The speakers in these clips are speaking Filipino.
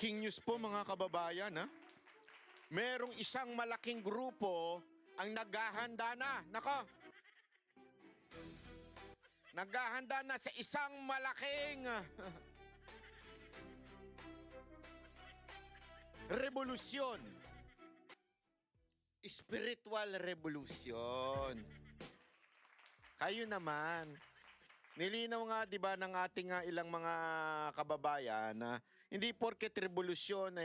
Breaking news po mga kababayan, ha? Merong isang malaking grupo ang naghahanda na. Nako, naghahanda na sa isang malaking revolusyon. Spiritual revolution. Kayo naman, nilinaw nga 'di ba ng ating ilang mga kababayan na hindi porket revolusyon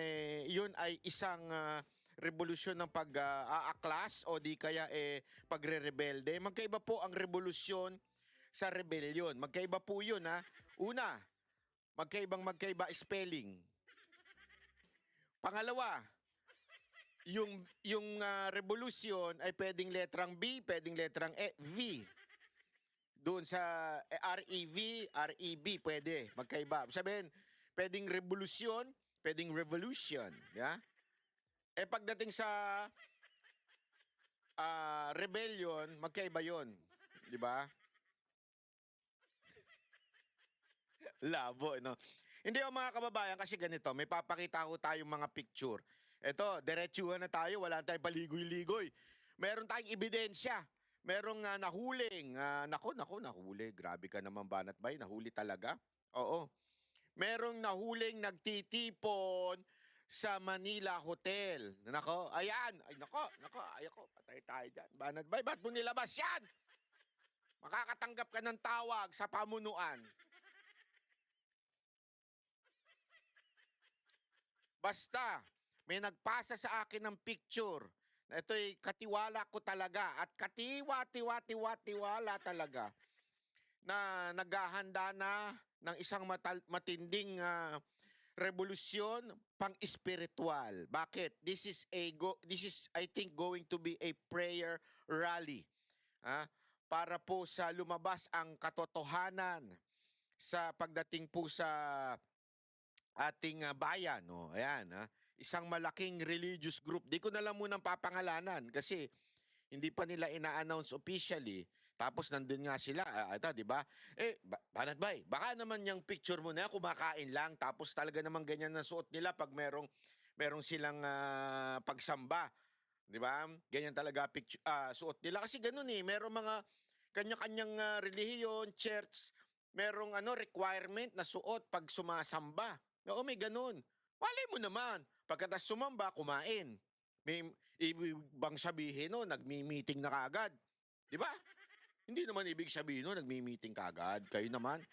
'yun ay isang revolusyon ng pag-aaklas o di kaya pagre-rebelde. Magkaiba po ang revolusyon sa rebellion. Magkaiba po 'yun ha. Una, magkaiba spelling. Pangalawa, yung revolusyon ay pwedeng letrang B, pwedeng letrang V. Doon sa REV, pwede. Magkaiba. Sabihin, pwedeng revolusyon, pwedeng revolution. Yeah? Pagdating sa rebellion, magkaiba yun. Di ba? Labo, no? Hindi mga kababayan, kasi ganito, may papakita ko tayong mga picture. Ito, diretsuhan na tayo, wala tayong paligoy-ligoy. Meron tayong ebidensya. Merong nahuling, nahuli. Grabe ka naman, Banat Bay, nahuli talaga. Oo. Merong nahuling nagtitipon sa Manila Hotel. Nako, ayan. Ay, nako, ayoko, patay tayo dyan. Banat Bay, ba't mo nilabas yan? Makakatanggap ka ng tawag sa pamunuan. Basta, may nagpasa sa akin ng picture na ito'y katiwala ko talaga at katiwa-tiwa-tiwa-tiwala talaga na naghahanda na ng isang matinding revolusyon pang-espiritual. Bakit? This is I think going to be a prayer rally. Para po sa lumabas ang katotohanan sa pagdating po sa ating bayan, no? Ayan, isang malaking religious group. Di ko na lang munang papangalanan kasi hindi pa nila ina-announce officially. Tapos nandun nga sila, ito, di ba? Banat Bay, baka naman yung picture mo na kumakain lang tapos talaga naman ganyan na suot nila pag merong silang pagsamba. Di ba? Ganyan talaga suot nila. Kasi ganun merong mga kanya-kanyang relihiyon, church, merong requirement na suot pag sumasamba. Oo, may ganun. Walay mo naman. Pagkatas sumamba, kumain. May ibang sabihin nagmi-meeting na kagad. Di ba? Hindi naman ibig sabihin nagmi-meeting kagad. Kayo naman.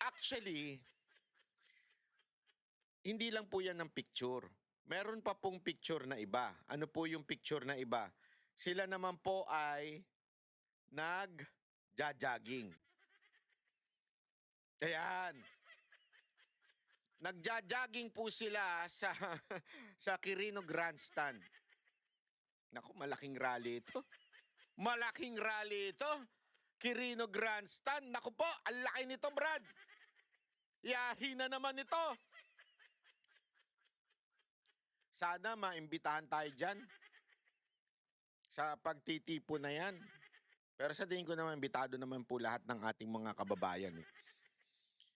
Actually, hindi lang po yan ng picture. Meron pa pong picture na iba. Ano po yung picture na iba? Sila naman po ay nag-jogging. Ayan. Nagja-jogging po sila sa sa Quirino Grandstand. Naku, malaking rally ito. Malaking rally ito. Quirino Grandstand. Naku po, ang laki nito, Brad. Yahi na naman ito. Sana maimbitahan tayo dyan sa pagtitipo na yan. Pero sa tingin ko naman, imbitado naman po lahat ng ating mga kababayan.